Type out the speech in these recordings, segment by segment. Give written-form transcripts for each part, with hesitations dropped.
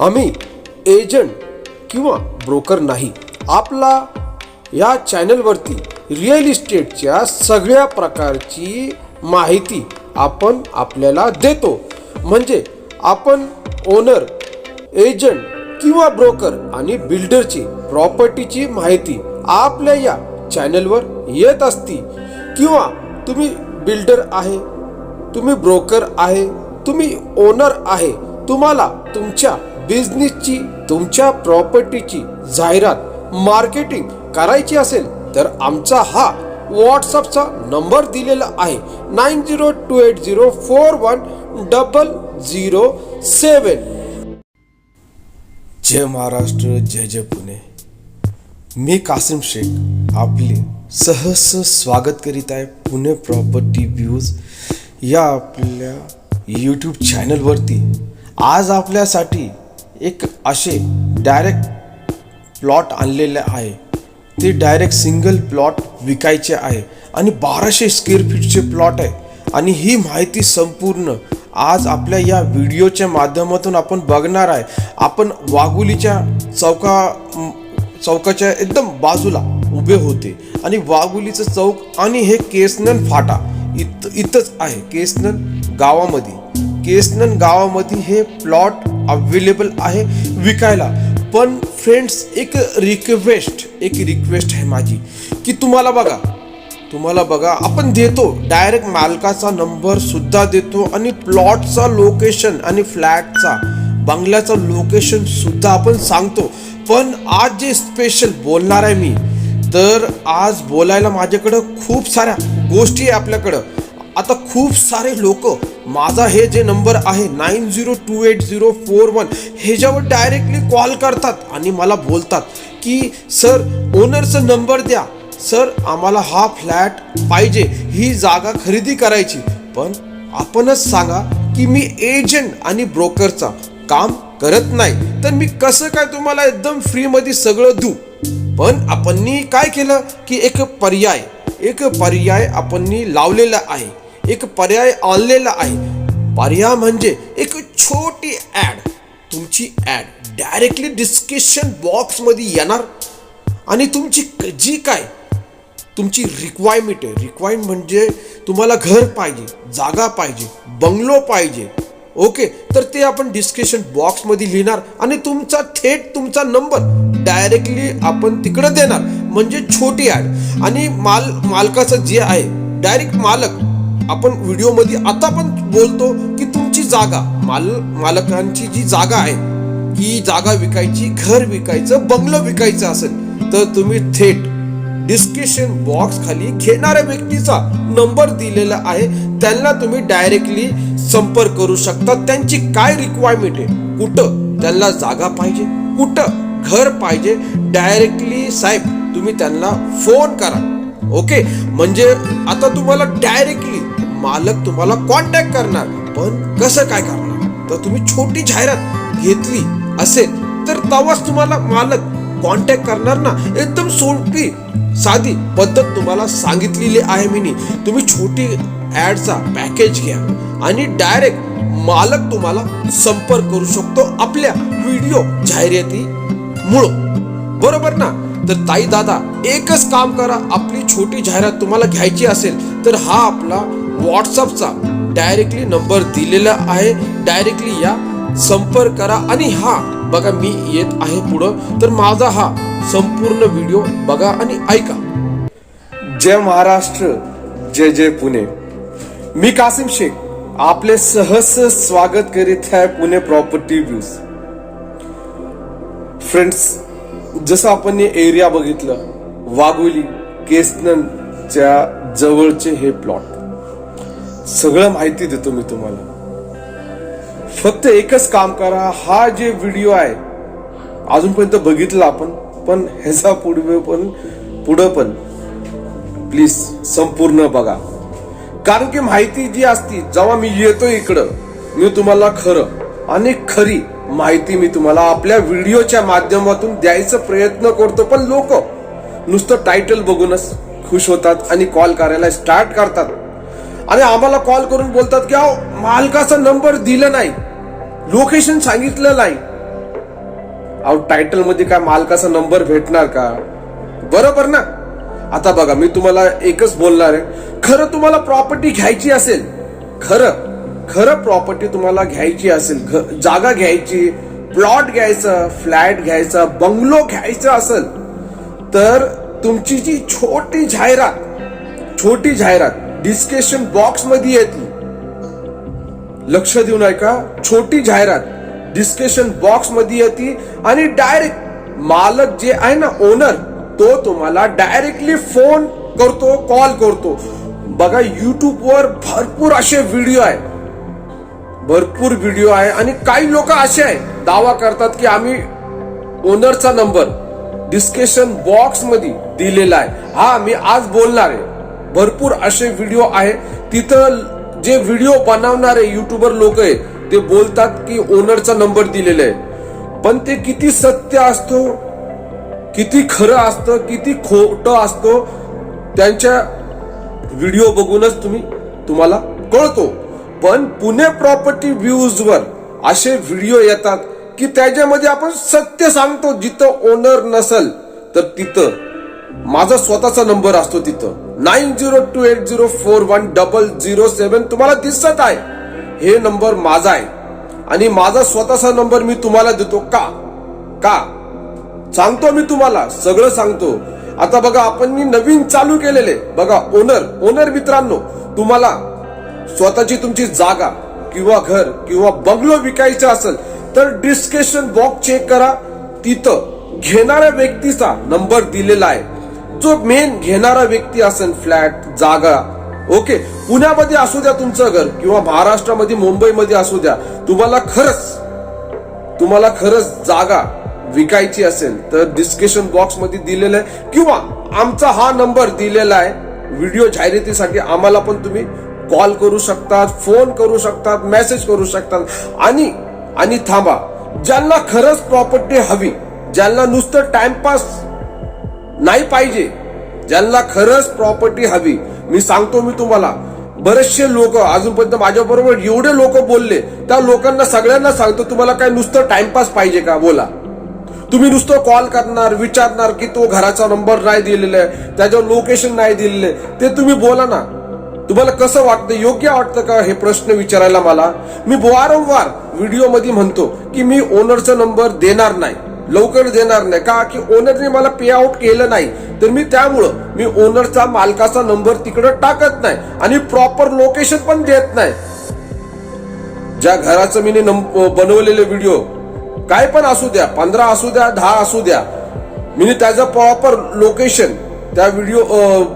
आम्ही एजंट किंवा ब्रोकर नाही. आपला या चॅनलवरती रिअल इस्टेटच्या सगळ्या प्रकारची माहिती आपण आपल्याला देतो. म्हणजे आपण ओनर, एजंट किंवा ब्रोकर आणि बिल्डरची प्रॉपर्टीची माहिती आपल्या या चॅनलवर येत असती. किंवा तुम्ही बिल्डर आहे, तुम्ही ब्रोकर आहे, तुम्ही ओनर आहे, तुम्हाला तुमच्या बिझनेसची, तुमच्या प्रॉपर्टीची जाहिरात मार्केटिंग करायची असेल तर आमचा हा व्हॉट्सअपचा नंबर दिलेला आहे 9028041007. जय महाराष्ट्र, जय जय पुणे. मी कासिम शेख आपले सहर्ष स्वागत करीत आहे पुणे प्रॉपर्टी व्ह्यूज या आपल्या यूट्यूब चॅनलवरती. आज आपल्यासाठी एक असे डायरेक्ट प्लॉट आणलेले आहे. ते डायरेक्ट सिंगल प्लॉट विकायचे आहे आणि 1200 स्क्वेअर फीटचे प्लॉट आहे. आणि ही माहिती संपूर्ण आज आपल्या या व्हिडिओच्या माध्यमातून आपण बघणार आहे. आपण वाघोलीच्या चौकाच्या एकदम बाजूला उभे होते आणि वाघोलीचं चौक आणि हे केसनन फाटा इथंच आहे. केसनन गावामध्ये हे प्लॉट अवेलेबल आहे विकायला. पण फ्रेंड्स, एक रिक्वेस्ट आहे माझी की तुम्हाला बघा आपण देतो डायरेक्ट मालकाचा नंबर सुद्धा देतो आणि प्लॉटचा लोकेशन आणि फ्लॅटचा, बंगल्याचा लोकेशन सुद्धा आपण सांगतो. पण आज जे स्पेशल बोलणार आहे मी, तर आज बोलायला माझ्याकडं खूप साऱ्या गोष्टी आहे आपल्याकडं. आता खूप सारे लोक माझा हे जे नंबर आहे 90280410 ह्याच्यावर डायरेक्टली कॉल करतात आणि मला बोलतात की सर ओनरचा नंबर द्या, सर आम्हाला हा फ्लॅट पाहिजे, ही जागा खरेदी करायची. पण आपणच सांगा की मी एजंट आणि ब्रोकरचा काम करत नाही, तर मी कसं काय तुम्हाला एकदम फ्रीमध्ये सगळं देऊ. पण आपण काय केलं की एक पर्याय आपण लावलेला आहे, एक पर्याय आणलेला आहे. पर्याय म्हणजे एक छोटी ॲड, तुमची ॲड डायरेक्टली डिस्क्रिप्शन बॉक्समध्ये येणार आणि तुमची जी काय तुमची रिक्वायरमेंट म्हणजे तुम्हाला घर पाहिजे, जागा पाहिजे, बंगलो पाहिजे, ओके, तर ते आपण डिस्क्रिप्शन बॉक्समध्ये लिहिणार आणि तुमचा नंबर डायरेक्टली आपण तिकडे देणार. म्हणजे छोटी ॲड. आणि मालकाचं जे आहे डायरेक्ट मालक, आपण व्हिडिओमध्ये आता पण बोलतो की तुमची जागा, मालकांची जी जागा आहे, की जागा विकायची, घर विकायचं, बंगलो विकायचं असेल तर तुम्ही थेट डिस्क्रिप्शन बॉक्स खाली घेणाऱ्या व्यक्तीचा नंबर दिलेला आहे, त्यांना तुम्ही डायरेक्टली संपर्क करू शकता. त्यांची काय रिक्वायरमेंट आहे, कुठं त्यांना जागा पाहिजे, कुठं घर पाहिजे, डायरेक्टली साहेब तुम्ही त्यांना फोन करा. ओके, म्हणजे आता तुम्हाला डायरेक्टली मालक तुम्हाला कॉन्टॅक्ट करणार. पण कसं काय करणार, तर तुम्ही छोटी जाहिरात घेतली असेल तर तेव्हाच तुम्हाला मालक कॉन्टॅक्ट करणार ना. एकदम सोपी साधी पद्धत तुम्हाला सांगितलेली आहे मी. तुम्ही छोटी ॲडचा पॅकेज घ्या आणि डायरेक्ट मालक तुम्हाला संपर्क करू शकतो आपल्या व्हिडिओ जाहिरातीमुळं, बरोबर ना. तर ताई दादा, एकच काम करा, आपली छोटी जाहिरात तुम्हाला घ्यायची असेल तर हा आपला व्हॉट्सअपचा डायरेक्टली नंबर दिलेला आहे, डायरेक्टली या, संपर्क करा. आणि हा बघा मी येत आहे पुढं, तर माझा हा संपूर्ण व्हिडिओ बघा आणि ऐका. जय महाराष्ट्र, जय जय पुणे. मी कासिम शेख आपले सहर्ष स्वागत करीत आहे पुणे प्रॉपर्टी व्ह्यूज. फ्रेंड्स, जसं आपण एरिया बघितलं, वाघोली केसननच्या जवळचे हे प्लॉट, सगळं माहिती देतो मी तुम्हाला. फक्त एकच काम करा, हा जे व्हिडिओ आहे अजूनपर्यंत बघितला आपण, पण ह्याचा पुढं पण प्लीज संपूर्ण बघा. कारण की माहिती जी असती, जेव्हा मी येतो इकडं, मी तुम्हाला खरं आणि खरी माहिती मी तुम्हाला आपल्या व्हिडिओच्या माध्यमातून द्यायचा प्रयत्न करतो. पण लोक नुसतं टायटल बघूनच खुश होतात आणि कॉल करायला स्टार्ट करतात. आणि आम्हाला कॉल करून बोलतात की अहो मालकाचा नंबर दिला नाही, लोकेशन सांगितलं नाही, अहो टायटल मध्ये काय मालकाचा नंबर भेटणार का? बरोबर ना? आता बघा मी तुम्हाला एकच बोलणार आहे, खरं तुम्हाला प्रॉपर्टी घ्यायची असेल, खरं प्रॉपर्टी तुम्हाला घ्यायची असेल, जागा घ्यायची, प्लॉट घ्यायचा, फ्लॅट घ्यायचा, बंगलो घ्यायचा असेल, तर तुमची जी छोटी जाहिरात डिस्क्रिप्शन बॉक्स मध्ये येते, लक्ष देऊन ऐका, छोटी जाहिरात डिस्क्रिप्शन बॉक्स मध्ये येते आणि डायरेक्ट मालक जे आहे ना, ओनर, तो तुम्हाला डायरेक्टली फोन करतो, कॉल करतो. बघा युट्यूब वर भरपूर असे व्हिडिओ आहे आणि काही लोक असे आहे दावा करतात की आम्ही ओनरचा नंबर डिस्क्रिप्शन बॉक्स मध्ये दिलेला आहे. हा मी आज बोलणार आहे, भरपूर असे व्हिडिओ आहे, तिथं जे व्हिडिओ बनवणारे युट्यूबर लोक आहे ते बोलतात की ओनरचा नंबर दिलेला आहे, पण ते किती सत्य असतो, किती खरं असतं, किती खोटं असतो, त्यांच्या व्हिडिओ बघूनच तुम्हाला कळतो. पण पुणे प्रॉपर्टी व्ह्यूज वर असे व्हिडिओ येतात की त्याच्यामध्ये आपण सत्य सांगतो, जिथं ओनर नसल तर तिथं माझा स्वतःचा नंबर असतो, तिथं 9028041007 तुम्हाला दिसत आहे, हे नंबर माझा आहे आणि माझा स्वतःचा नंबर मी तुम्हाला देतो. का सांगतो मी तुम्हाला, सगळं सांगतो. आता बघा आपण मी नवीन चालू केलेले बघा, ओनर मित्रांनो, तुम्हाला स्वतःची तुमची जागा किंवा घर किंवा बंगलो विकायचा असेल तर डिस्क्रिप्शन बॉक्स चेक करा, तिथं घेणाऱ्या व्यक्तीचा नंबर दिलेला आहे. जो मेन घेणारा व्यक्ती असेल, फ्लॅट, जागा, ओके, पुण्यामध्ये असू द्या तुमचं घर किंवा महाराष्ट्रामध्ये, मुंबईमध्ये असू द्या, तुम्हाला खरंच जागा विकायची असेल तर डिस्क्रिप्शन बॉक्स मध्ये दिलेला आहे किंवा आमचा हा नंबर दिलेला आहे. व्हिडिओ जाहिरातीसाठी आम्हाला पण तुम्ही कॉल करू शकतात, फोन करू शकतात, मेसेज करू शकतात. आणि थांबा, ज्यांना खरंच प्रॉपर्टी हवी, ज्यांना नुसतं टाइमपास नाही पाहिजे, ज्यांना खरंच प्रॉपर्टी हवी, मी सांगतो मी तुम्हाला, बरेचसे लोक अजूनपर्यंत माझ्या बरोबर एवढे लोक बोलले, त्या लोकांना सगळ्यांना सांगतो, तुम्हाला काय नुसतं टाइमपास पाहिजे का? बोला. तुम्ही नुसतं कॉल करणार, विचारणार की तो घराचा नंबर नाही दिलेला आहे, त्याच्यावर लोकेशन नाही दिलेलं आहे, ते तुम्ही बोला ना. तुम्हाला कसं वाटतं, योग्य वाटतं का हे प्रश्न विचारायला मला? मी वारंवार व्हिडिओ मध्ये म्हणतो की मी ओनरचा नंबर देणार नाही, लवकर देणार नाही, का की ओनरने मला पे आउट केलं नाही, तर मी ओनरचा, मालकाचा नंबर तिकडे टाकत नाही आणि प्रॉपर लोकेशन पण देत नाही. ज्या घराचं मी बनवलेले व्हिडिओ काय पण असू द्या, 15 असू द्या, 10 असू द्या, मी त्याचं प्रॉपर लोकेशन, त्या व्हिडिओ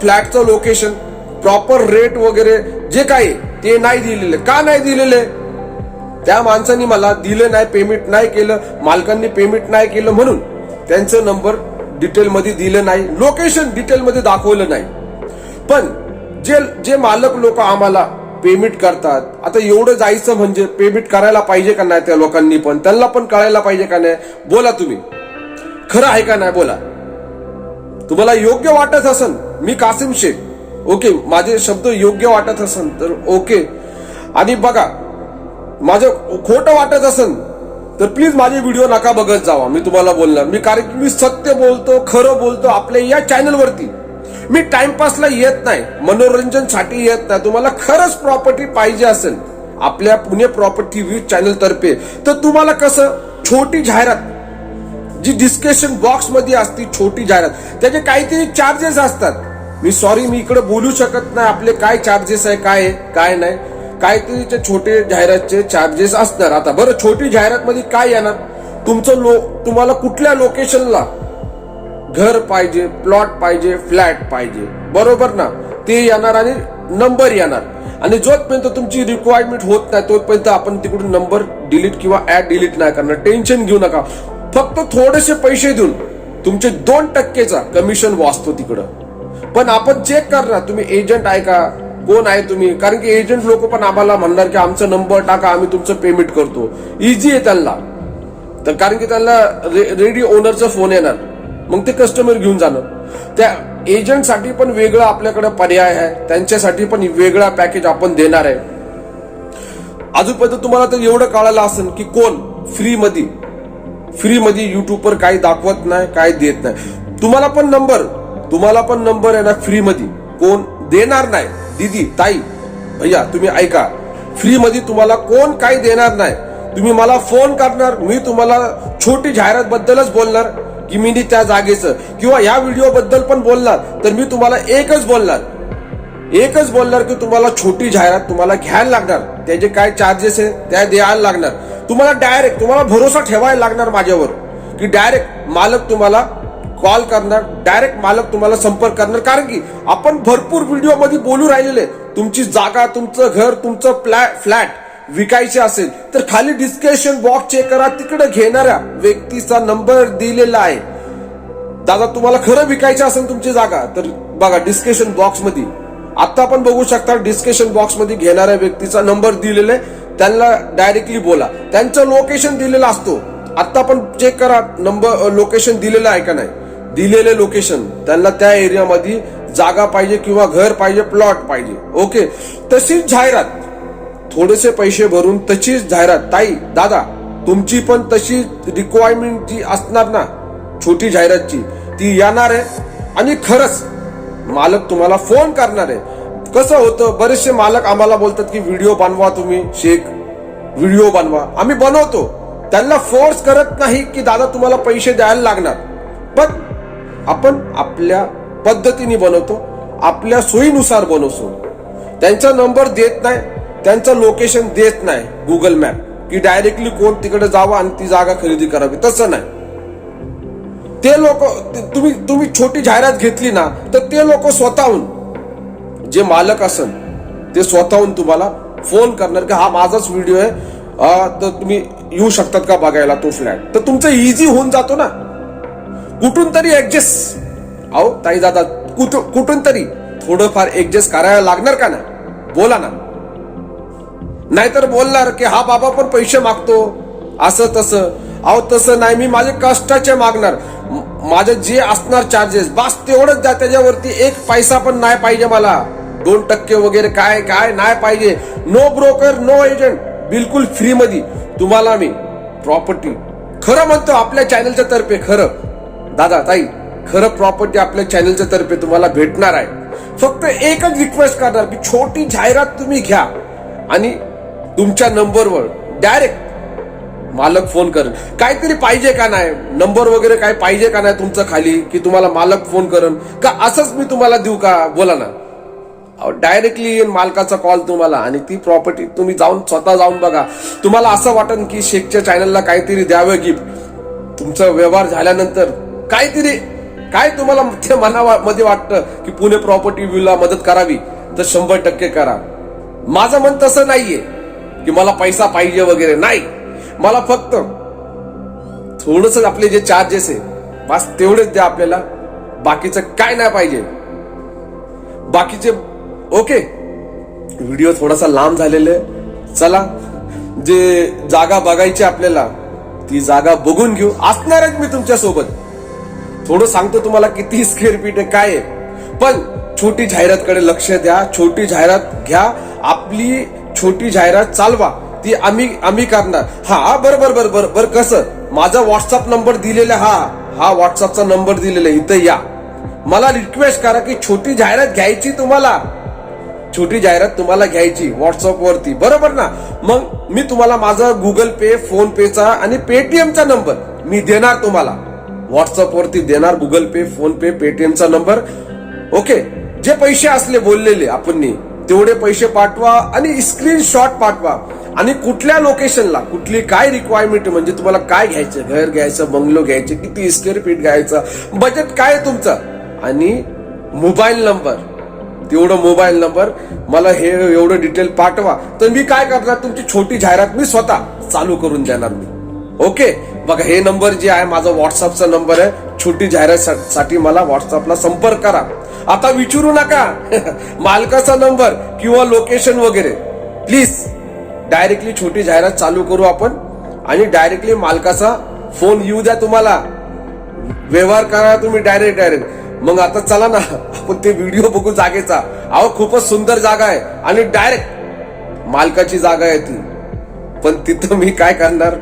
फ्लॅटचं लोकेशन, प्रॉपर रेट वगैरे जे काही ते नाही दिलेले. का नाही दिलेले? त्या माणसाने मला दिले नाही, पेमेंट नाही केलं, मालकांनी पेमेंट नाही केलं म्हणून त्यांचं नंबर डिटेल मध्ये दिलं नाही, लोकेशन डिटेल मध्ये दाखवलं नाही. पण जे मालक लोक आम्हाला पेमेंट करतात, आता एवढं जायचं म्हणजे पेमेंट करायला पाहिजे का नाही? त्या लोकांनी पण, त्यांना पण कळायला पाहिजे का नाही? बोला तुम्ही, खरं आहे का नाही? बोला. तुम्हाला योग्य वाटत असेल, मी कासिम शेख, ओके, माझे शब्द योग्य वाटत असेल तर ओके, आणि बघा माझं खोटं वाटत असेल तर प्लीज माझे व्हिडिओ नका बघत जावा. मी तुम्हाला बोलणार, कारण की मी सत्य बोलतो, खरं बोलतो. आपल्या या चॅनलवरती मी टाइमपासला येत नाही, मनोरंजनसाठी येत नाही. तुम्हाला खरंच प्रॉपर्टी पाहिजे असेल आपल्या पुणे प्रॉपर्टी व्ह्यू चॅनल तर्फे, तर तुम्हाला कसं छोटी जाहिरात जी डिस्क्रिप्शन बॉक्स मध्ये असते, छोटी जाहिरात, त्याचे काहीतरी चार्जेस असतात. मी इकडे बोलू शकत नाही आपले काय चार्जेस आहे, काय नाही, काहीतरी छोटे जाहिरातचे चार्जेस असणार. आता बरं, छोटी जाहिरात मध्ये काय येणार? तुम्हाला कुठल्या लोकेशनला घर पाहिजे, प्लॉट पाहिजे, फ्लॅट पाहिजे, बरोबर ना, ते येणार आणि नंबर येणार. आणि जोपर्यंत तुमची रिक्वायरमेंट होत नाही तोपर्यंत आपण तिकडून नंबर डिलीट किंवा ऍड डिलीट नाही करणार. टेन्शन घेऊ नका. फक्त थोडेसे पैसे देऊन तुमचे 2% कमिशन वाचतो तिकडं. पण आपण चेक करणार, तुम्ही एजंट आहे का, कोण आहे तुम्ही, कारण की एजंट लोक पण आम्हाला म्हणणार की आमचा नंबर टाका, आम्ही तुमचं पेमेंट करतो. इझी आहे त्यांना, तर कारण की त्यांना रेडी ओनरचा फोन येणार, मग ते कस्टमर घेऊन जाणार. त्या एजंटसाठी पण वेगळं आपल्याकडे पर्याय आहे, त्यांच्यासाठी पण वेगळा पॅकेज आपण देणार आहे. अजूनपर्यंत तुम्हाला तर एवढं कळालं असेल की कोण फ्री मध्ये फ्रीमध्ये युट्यूबवर काही दाखवत नाही, काय देत नाही. तुम्हाला पण नंबर आहे ना फ्रीमध्ये कोण देणार नाही. दीदी, ताई, भैया, तुम्ही ऐका, फ्रीमध्ये तुम्हाला कोण काही देणार नाही. तुम्ही मला फोन करणार, मी तुम्हाला छोटी जाहिरात बद्दलच बोलणार की मी त्या जागेचं किंवा या व्हिडिओ बद्दल पण बोलणार, तर मी तुम्हाला एकच बोलणार की तुम्हाला छोटी जाहिरात तुम्हाला घ्यायला लागणार. त्याचे काय चार्जेस आहे त्या द्यायला लागणार. तुम्हाला भरोसा ठेवायला लागणार माझ्यावर की डायरेक्ट मालक तुम्हाला कॉल करणार, डायरेक्ट मालक तुम्हाला संपर्क करणार. कारण की आपण भरपूर व्हिडिओ मध्ये बोलू राहिलेले, तुमची जागा, तुमचं घर, तुमचं फ्लॅट विकायचे असेल तर खाली डिस्क्रिप्शन बॉक्स चेक करा, तिकडे घेणाऱ्या व्यक्तीचा नंबर दिलेला आहे. दादा, तुम्हाला खरं विकायचं असेल तुमची जागा तर बघा डिस्क्रिप्शन बॉक्स मध्ये, आता आपण बघू शकता डिस्क्रिप्शन बॉक्स मध्ये घेणाऱ्या व्यक्तीचा नंबर दिलेला आहे. त्यांना डायरेक्टली बोला, त्यांचं लोकेशन दिलेलं असतो. आता आपण चेक करा नंबर, लोकेशन दिलेलं आहे का नाही. दिलेले लोकेशन, त्यांना त्या एरियामध्ये जागा पाहिजे किंवा घर पाहिजे, प्लॉट पाहिजे. ओके, तशीच जाहिरात, थोडेसे पैसे भरून तशीच जाहिरात. ताई, दादा, तुमची पण तशी रिक्वायरमेंट जी असणार ना छोटी जाहिरातची, ती येणार आहे. आणि खरंच मालक तुम्हाला फोन करणार आहे. कसं होतं, बरेचसे मालक आम्हाला बोलतात की व्हिडिओ बनवा, तुम्ही शेख व्हिडिओ बनवा. आम्ही बनवतो, त्यांना फोर्स करत नाही की दादा तुम्हाला पैसे द्यायला लागणार, पण आपण आपल्या पद्धतीने बनवतो, आपल्या सोयीनुसार बनवतो. त्यांचा नंबर देत नाही, त्यांचं लोकेशन देत नाही गुगल मॅप की डायरेक्टली कोण तिकडे जावं आणि ती जागा खरेदी करावी. तसं नाही. ते लोक, तुम्ही छोटी जाहिरात घेतली ना तर ते लोक स्वतःहून, जे मालक असन ते स्वतःहून तुम्हाला फोन करणार की हा माझाच व्हिडिओ आहे, तर तुम्ही येऊ शकतात का बघायला तो फ्लॅट. तर तुमचं इझी होऊन जातो ना. कुठून तरी ऍडजस्ट, अहो ताई दादा, कुठून तरी थोडंफार ऍडजस्ट करायला लागणार का ना. बोला ना. नाहीतर बोलणार की हा बाबा पण पैसे मागतो असं तसं. अहो तसं नाही, मी माझे कष्टाचे मागणार. माझे जे असणार चार्जेस बस तेवढंच द्या, त्याच्यावरती एक पैसा पण नाही पाहिजे मला. 2% वगैरे काय नाही पाहिजे. नो ब्रोकर, नो एजंट, बिलकुल फ्री मध्ये तुम्हाला मी प्रॉपर्टी, खरं म्हणतो आपल्या चॅनलच्या तर्फे, खरं दादा ताई, खरं प्रॉपर्टी आपल्या चॅनलच्या तर्फे तुम्हाला भेटणार आहे. फक्त एकच रिक्वेस्ट करणार की छोटी जाहिरात तुम्ही घ्या आणि तुमच्या नंबरवर डायरेक्ट मालक फोन करेल. काहीतरी पाहिजे का नाही, नंबर वगैरे काय पाहिजे का नाही तुमचं खाली, की तुम्हाला मालक फोन करेल का असंच मी तुम्हाला देऊ का. बोला ना. डायरेक्टली येईल मालकाचा कॉल तुम्हाला आणि ती प्रॉपर्टी तुम्ही स्वतः जाऊन बघा. तुम्हाला असं वाटेल की शेखच्या चॅनलला काहीतरी द्यावं गिफ्ट. तुमचा व्यवहार झाल्यानंतर काहीतरी काय तुम्हाला ते मनामध्ये वाटतं की पुणे प्रॉपर्टी व्ह्यूला मदत करावी तर 100% करा. माझं मन तसं नाहीये की मला पैसा पाहिजे वगैरे नाही. मला फक्त थोडस आपले जे चार्जेस आहे बस तेवढेच द्या आपल्याला, बाकीचं काय नाही पाहिजे. बाकीचे ओके. व्हिडिओ थोडासा लांब झालेला आहे. चला, जे जागा बघायची आपल्याला ती जागा बघून घेऊ. असणारच मी तुमच्या सोबत. थोडं सांगतो तुम्हाला किती स्क्वेअर फीट आहे काय आहे, पण छोटी जाहिरात कडे लक्ष द्या. छोटी जाहिरात घ्या, आपली छोटी जाहिरात चालवा, ती आम्ही करणार. हा बरोबर. कसं, माझा व्हॉट्सअप नंबर दिलेला, हा व्हॉट्सअपचा नंबर दिलेला, इथं या. मला रिक्वेस्ट करा की छोटी जाहिरात घ्यायची, छोटी जाहिरात तुम्हाला घ्यायची व्हॉट्सअप वरती, बरोबर ना. मग मी तुम्हाला माझा गुगल पे, फोन पेचा आणि पेटीएमचा नंबर मी देणार तुम्हाला. व्हॉट्सअप वरती देणार गुगल पे, फोन पे, पेटीएमचा नंबर. ओके. जे पैसे असले बोललेले आपण तेवढे पैसे पाठवा आणि स्क्रीनशॉट पाठवा. आणि कुठल्या लोकेशनला कुठली काय रिक्वायरमेंट, म्हणजे तुम्हाला काय घ्यायचं, घर घ्यायचं, बंगलो घ्यायचे, किती स्क्वेअर फीट घ्यायचं, बजेट काय तुमचं, आणि मोबाईल नंबर, तेवढं मोबाईल नंबर मला हे एवढं डिटेल पाठवा. तर मी काय करणार, तुमची छोटी जाहिरात मी स्वतः चालू करून देणार मी. ओके. बघा, हे नंबर जे आहे माझा व्हॉट्सअपचा नंबर आहे. छोटी जाहिरातीसाठी मला व्हॉट्सअपला संपर्क करा. आता विचारू नका मालकाचा नंबर किंवा लोकेशन वगैरे. प्लीज डायरेक्टली छोटी जाहिरात चालू करू आपण आणि डायरेक्टली मालकाचा फोन येऊ द्या तुम्हाला. व्यवहार करा तुम्ही डायरेक्ट. मग आता चला ना, आपण ते व्हिडिओ बघू जागेचा. अहो खूपच सुंदर जागा आहे आणि डायरेक्ट मालकाची जागा आहे ती. पण तिथं मी काय करणार,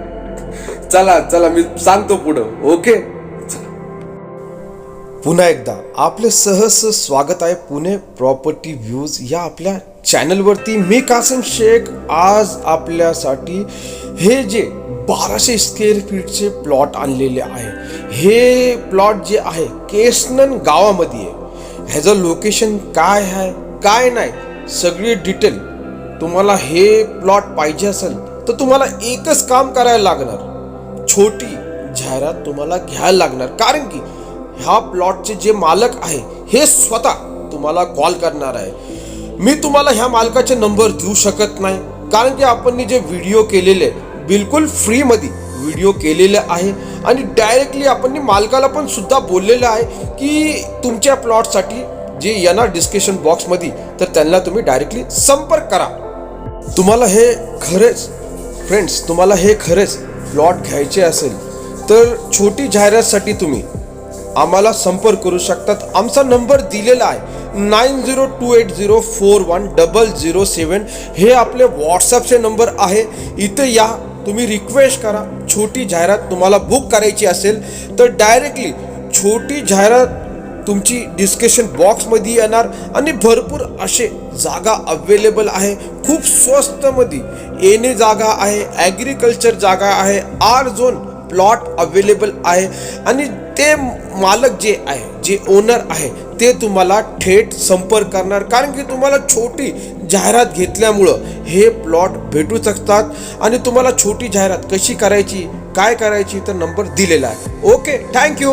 चला चला मी सांगतो पुढं. ओके, पुन्हा एकदा आपले सहर्ष स्वागत आहे पुणे प्रॉपर्टी व्ह्यूज या आपल्या चॅनलवरती. मी कासिम शेख आज आपल्यासाठी हे जे 1200 स्क्वेअर फीटचे प्लॉट आणलेले आहे. हे प्लॉट जे आहे केसनन गावामध्ये आहे. ह्याचं लोकेशन काय आहे काय नाही सगळी डिटेल तुम्हाला हे प्लॉट पाहिजे असेल तर तुम्हाला एकच काम करायला लागणार, छोटी जाहिरात तुम्हाला घ्यायला लागणार. कारण की ह्या प्लॉटचे जे मालक आहे हे स्वतः तुम्हाला कॉल करणार आहे. मी तुम्हाला ह्या मालकाचे नंबर देऊ शकत नाही कारण की आपण जे व्हिडिओ केलेले बिलकुल फ्रीमध्ये व्हिडिओ केलेले आहे आणि डायरेक्टली आपण मालकाला पण सुद्धा बोललेलं आहे की तुमच्या प्लॉटसाठी जे येणार डिस्क्रिप्शन बॉक्समध्ये तर त्यांना तुम्ही डायरेक्टली संपर्क करा. तुम्हाला हे खरेच फ्रेंड्स तुम्हाला हे खरेच प्लॉट घ्यायचे असेल तर छोटी जाहिरातीसाठी तुम्ही आम्हाला संपर्क करू शकतात. आमचा नंबर दिलेला आहे 9028041007. हे आपले व्हॉट्सअपचे नंबर आहे. इथे या, तुम्ही रिक्वेस्ट करा. छोटी जाहिरात तुम्हाला बुक करायची असेल तर डायरेक्टली छोटी जाहिरात तुमची डिस्क्रिप्शन बॉक्समध्ये येणार आणि भरपूर असे जागा अवेलेबल आहे. खूप स्वस्तमध्ये येणे जागा आहे, ॲग्रिकल्चर जागा आहे, आर झोन प्लॉट अवेलेबल आहे आणि ते मालक जे आहे जे ओनर आहे ते तुम्हाला थेट संपर्क करणार. कारण की तुम्हाला छोटी जाहिरात घेतल्यामुळं हे प्लॉट भेटू शकतात आणि तुम्हाला छोटी जाहिरात कशी करायची काय करायची तर नंबर दिलेला आहे. Okay, thank you.